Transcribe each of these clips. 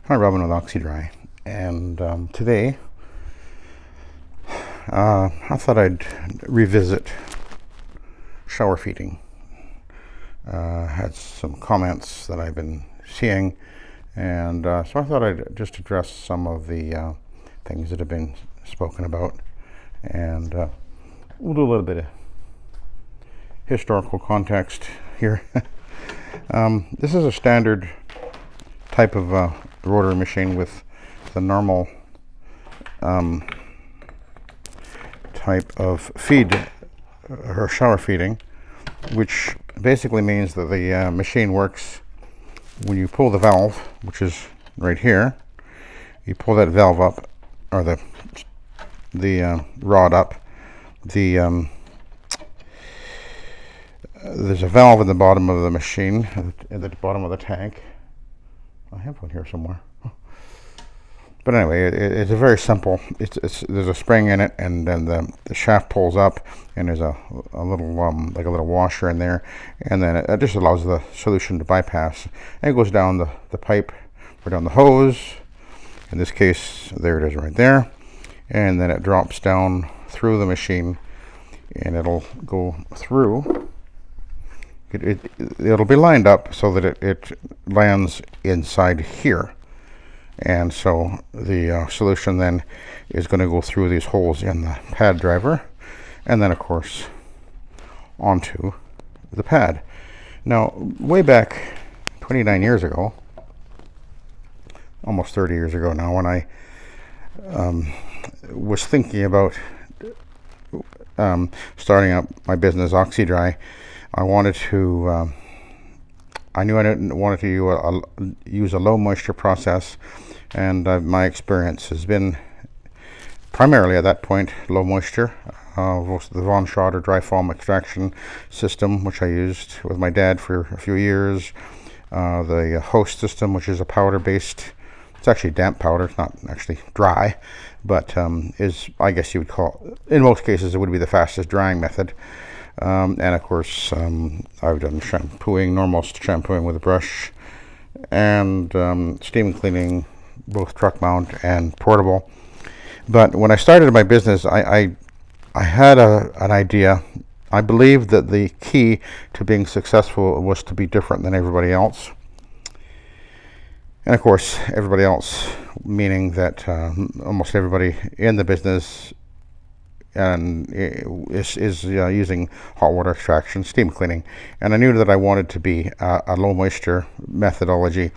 Hi, Robin with Oxy-Dry, and today I thought I'd revisit shower feeding. Had some comments that I've been seeing, and so I thought I'd just address some of the things that have been spoken about, and we'll do a little bit of historical context here. This is a standard type of rotary machine with the normal type of feed or shower feeding, which basically means that the machine works when you pull the valve, which is right here. You pull that valve up, or the rod up. There's a valve in the bottom of the machine, at the bottom of the tank. I have one here somewhere. But anyway, it's a very simple. There's a spring in it, and then the shaft pulls up, and there's a little like a little washer in there, and then it just allows the solution to bypass. And it goes down the pipe or down the hose. In this case, there it is right there, and then it drops down through the machine, and it'll go through. It'll be lined up so that it lands inside here. And so the solution then is going to go through these holes in the pad driver, and then of course onto the pad. Now, way back 29 years ago, almost 30 years ago now, when I was thinking about starting up my business, Oxy-Dry, I knew I didn't want to use a low moisture process, and my experience has been primarily at that point low moisture. The Von Schroeder dry foam extraction system, which I used with my dad for a few years. The Host system, which is a powder-based. It's actually damp powder. It's not actually dry, but is, I guess you would call, in most cases, it would be the fastest drying method. And of course, I've done shampooing, normal shampooing with a brush, and steam cleaning, both truck mount and portable. But when I started my business, I had an idea. I believed that the key to being successful was to be different than everybody else. And of course, everybody else, meaning that almost everybody in the business and is using hot water extraction, steam cleaning, and I knew that I wanted to be a low moisture methodology.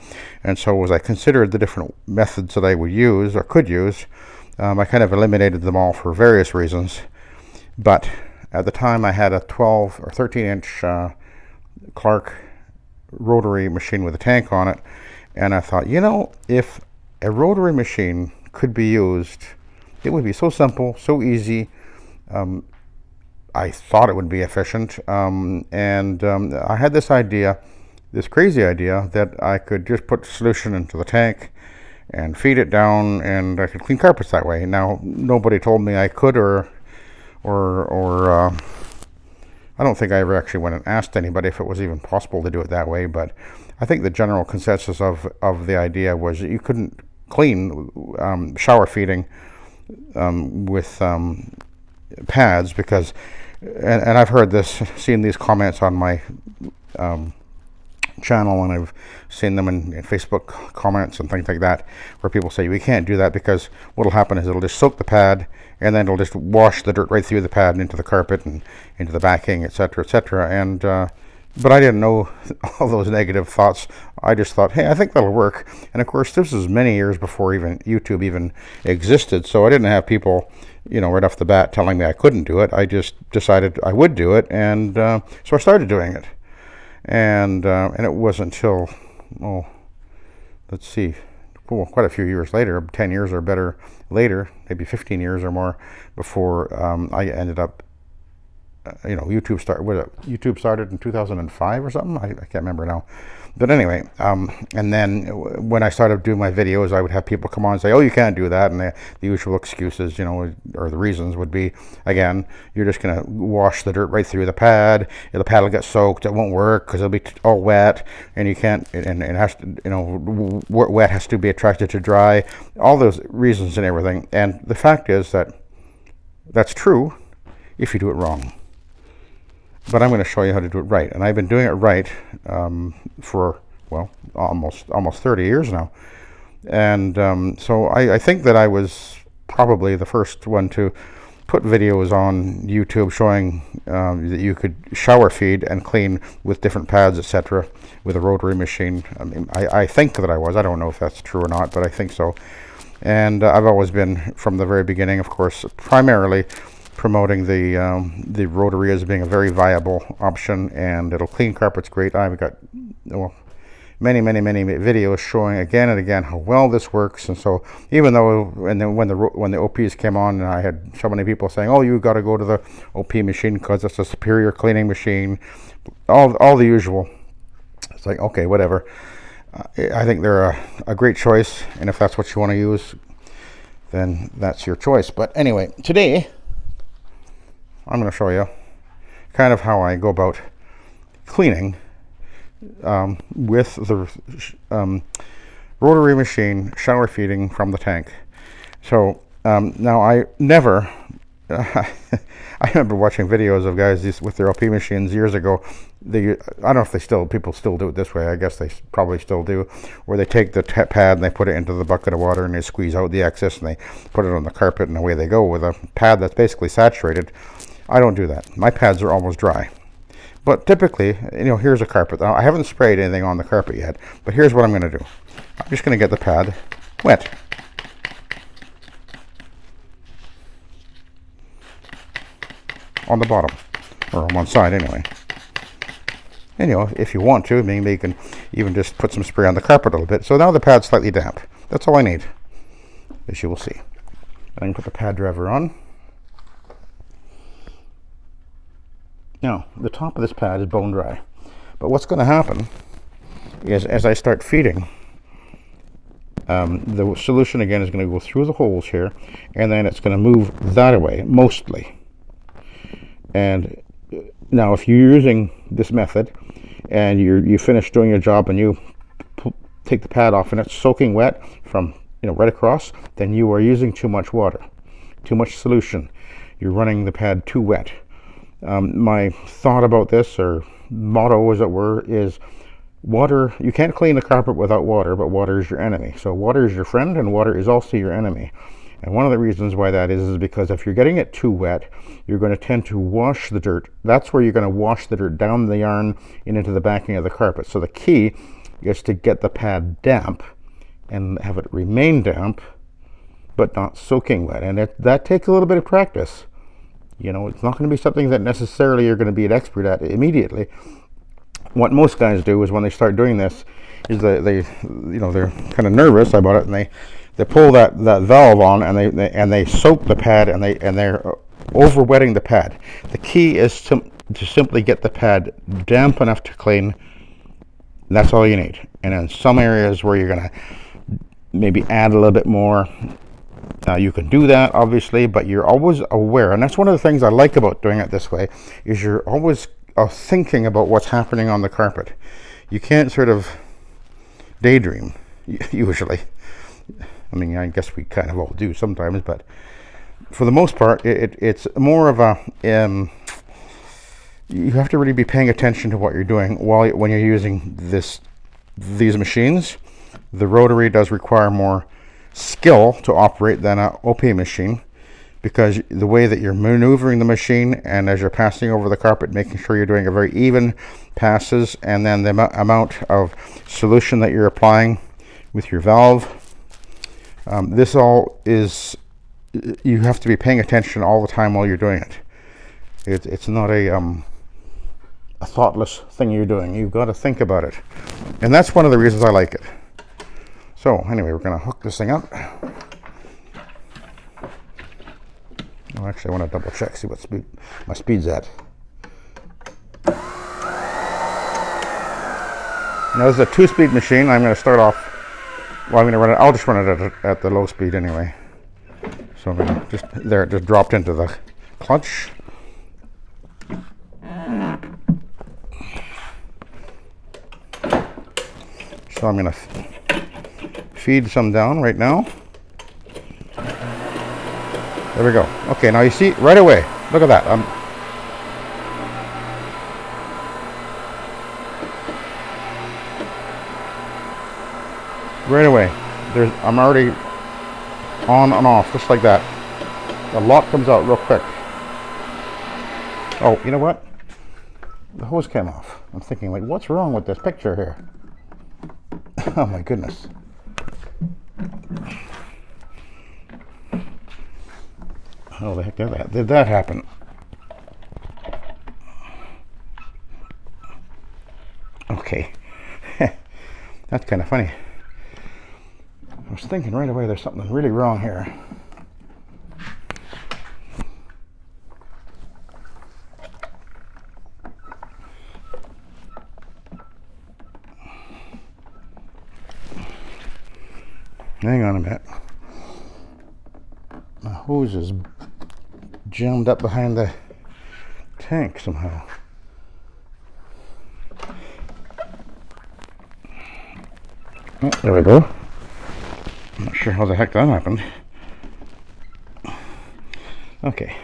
And so as I considered the different methods that I would use or could use, I kind of eliminated them all for various reasons. But at the time, I had a 12 or 13 inch Clark rotary machine with a tank on it, and I thought, if a rotary machine could be used, it would be so simple, so easy. I thought it would be efficient, and I had this crazy idea that I could just put solution into the tank and feed it down, and I could clean carpets that way. Now, nobody told me I could, or I don't think I ever actually went and asked anybody if it was even possible to do it that way. But I think the general consensus of the idea was that you couldn't clean shower feeding with pads, because and I've heard this, seen these comments on my channel, and I've seen them in Facebook comments and things like that, where people say we can't do that because what'll happen is it'll just soak the pad, and then it'll just wash the dirt right through the pad and into the carpet and into the backing, etc., etc. And but I didn't know all those negative thoughts. I just thought, hey, I think that'll work. And of course, this was many years before even YouTube even existed, so I didn't have people, right off the bat telling me I couldn't do it. I just decided I would do it, and so I started doing it. And it wasn't until, quite a few years later, 10 years or better later, maybe 15 years or more, before I ended up YouTube started in 2005 or something. I can't remember now. But anyway, and then when I started doing my videos, I would have people come on and say, "Oh, you can't do that," and the usual excuses, or the reasons would be, again, you're just going to wash the dirt right through the pad. The pad will get soaked. It won't work because it'll be all wet, and you can't. And it has to, wet has to be attracted to dry. All those reasons and everything. And the fact is that that's true if you do it wrong. But I'm going to show you how to do it right, and I've been doing it right for, well, almost 30 years now. And so I think that I was probably the first one to put videos on YouTube showing that you could shower feed and clean with different pads, etc., with a rotary machine. I mean, I think that I was. I don't know if that's true or not, but I think so. And I've always been, from the very beginning, of course, primarily promoting the rotary as being a very viable option, and it'll clean carpets great. I've got many videos showing again and again how well this works. And so even though, and then when the OPs came on, and I had so many people saying, "Oh, you got to go to the OP machine because it's a superior cleaning machine," all the usual. It's like, okay, whatever. I think they're a great choice, and if that's what you want to use, then that's your choice. But anyway, today I'm going to show you kind of how I go about cleaning with the rotary machine shower feeding from the tank. So now I never, I remember watching videos of guys with their LP machines years ago. I don't know if people still do it this way. I guess they probably still do, where they take the pad and they put it into the bucket of water and they squeeze out the excess and they put it on the carpet, and away they go with a pad that's basically saturated. I don't do that. My pads are almost dry. But typically, here's a carpet. Now, I haven't sprayed anything on the carpet yet, but here's what I'm going to do. I'm just going to get the pad wet. On the bottom, or on one side anyway. And if you want to, maybe you can even just put some spray on the carpet a little bit. So now the pad's slightly damp. That's all I need, as you will see. And I can put the pad driver on. Now, the top of this pad is bone dry. But what's going to happen is, as I start feeding, the solution again is going to go through the holes here, and then it's going to move that away, mostly. And now, if you're using this method, and you finish doing your job, and you take the pad off, and it's soaking wet from right across, then you are using too much water, too much solution. You're running the pad too wet. My thought about this, or motto as it were, is water. You can't clean a carpet without water, but water is your enemy. So water is your friend, and water is also your enemy. And one of the reasons why that is because if you're getting it too wet, you're going to tend to wash the dirt. That's where you're going to wash the dirt down the yarn and into the backing of the carpet. So the key is to get the pad damp and have it remain damp, but not soaking wet. And that takes a little bit of practice. It's not going to be something that necessarily you're going to be an expert at immediately. What most guys do is when they start doing this, is they're kind of nervous about it, and they pull that valve on, and they soak the pad, and they're over wetting the pad. The key is to simply get the pad damp enough to clean. That's all you need. And in some areas where you're going to maybe add a little bit more, you can do that, obviously, but you're always aware. And that's one of the things I like about doing it this way, is you're always thinking about what's happening on the carpet. You can't sort of daydream, usually. I mean, I guess we kind of all do sometimes, but for the most part, it's more of a... you have to really be paying attention to what you're doing when you're using these machines. The rotary does require more skill to operate than an OP machine, because the way that you're maneuvering the machine, and as you're passing over the carpet, making sure you're doing a very even passes, and then the amount of solution that you're applying with your valve, this all is, you have to be paying attention all the time while you're doing it. It's not a thoughtless thing you're doing. You've got to think about it, and that's one of the reasons I like it. So anyway, we're going to hook this thing up. Oh, actually, I want to double check, see what speed my speed's at. Now this is a 2-speed machine. I'm going to start off, well, I'm going to run it, I'll just run it at the low speed anyway. So I'm going to just, there, it just dropped into the clutch. So I'm going to feed some down right now. There we go. Okay, now you see right away, look at that. Right away, I'm already on and off, just like that. The lot comes out real quick. Oh, you know what? The hose came off. I'm thinking, like, what's wrong with this picture here? Oh my goodness. How the heck did that happen? Okay. That's kind of funny. I was thinking right away there's something really wrong here. Hang on a minute. My hose is jammed up behind the tank somehow. Oh, there we go. I'm not sure how the heck that happened. Okay.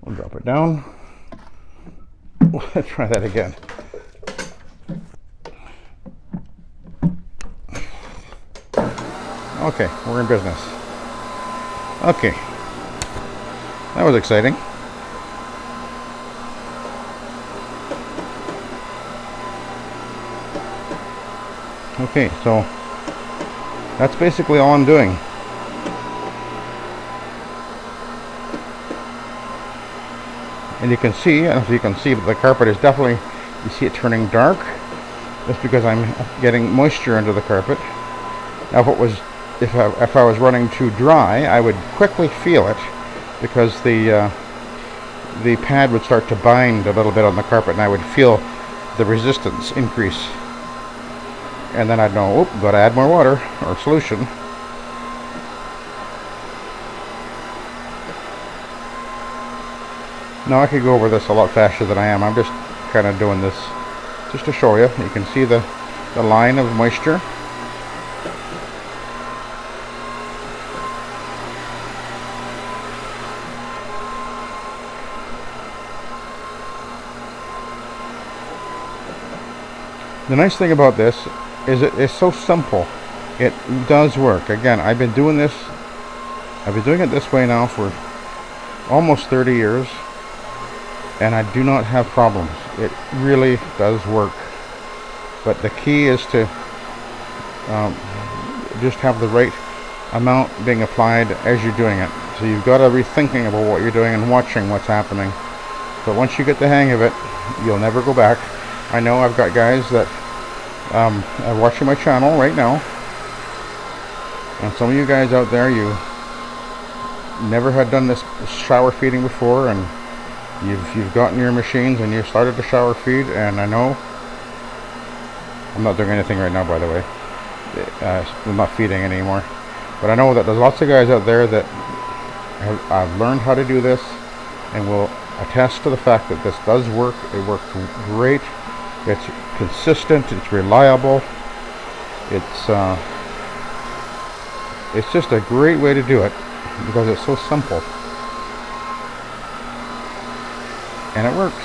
We'll drop it down. Let's try that again. Okay, we're in business. Okay. That was exciting. Okay, so that's basically all I'm doing. And you can see, I don't know if you can see, but the carpet is definitely, you see it turning dark. That's because I'm getting moisture into the carpet. Now if I was running too dry, I would quickly feel it, because the pad would start to bind a little bit on the carpet, and I would feel the resistance increase. And then I'd know, oh, got to add more water or solution. Now I could go over this a lot faster than I am. I'm just kind of doing this just to show you. You can see the line of moisture. The nice thing about this is it's so simple. It does work. Again, I've been doing it this way now for almost 30 years, and I do not have problems. It really does work. But the key is to just have the right amount being applied as you're doing it. So you've got to be thinking about what you're doing and watching what's happening. But once you get the hang of it, you'll never go back. I know I've got guys that are watching my channel right now, and some of you guys out there, you never had done this shower feeding before, and you've gotten your machines and you started to shower feed. And I know I'm not doing anything right now, by the way. I'm not feeding anymore, but I know that there's lots of guys out there that have learned how to do this and will attest to the fact that this does work. It works great. It's consistent, it's reliable, it's just a great way to do it because it's so simple. And it works.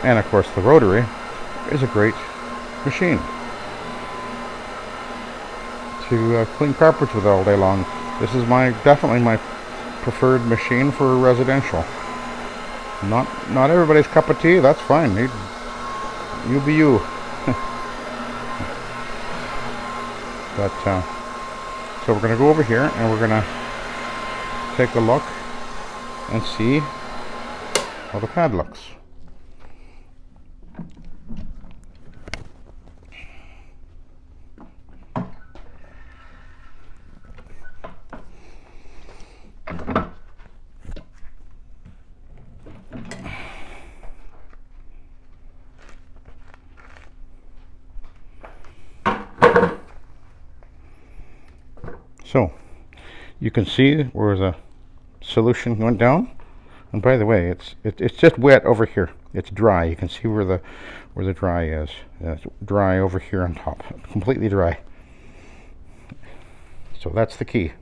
And of course the rotary is a great machine to clean carpets with all day long. This is definitely my preferred machine for residential. Not everybody's cup of tea. That's fine. You be you. But so we're gonna go over here and we're gonna take a look and see how the pad looks. So you can see where the solution went down. And by the way, it's just wet over here. It's dry. You can see where the dry is. It's dry over here on top, completely dry. So that's the key.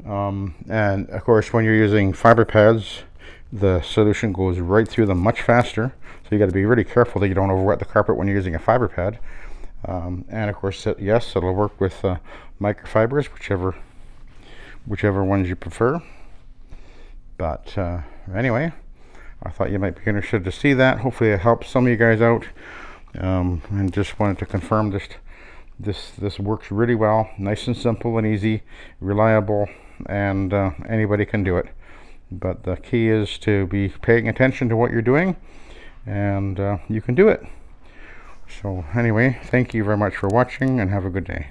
And of course, when you're using fiber pads, the solution goes right through them much faster. So you got to be really careful that you don't overwet the carpet when you're using a fiber pad. And of course, yes, it'll work with microfibers, whichever ones you prefer. But anyway, I thought you might be interested to see that. Hopefully it helps some of you guys out. And just wanted to confirm this works really well. Nice and simple and easy, reliable, and anybody can do it. But the key is to be paying attention to what you're doing, and you can do it. So anyway, thank you very much for watching, and have a good day.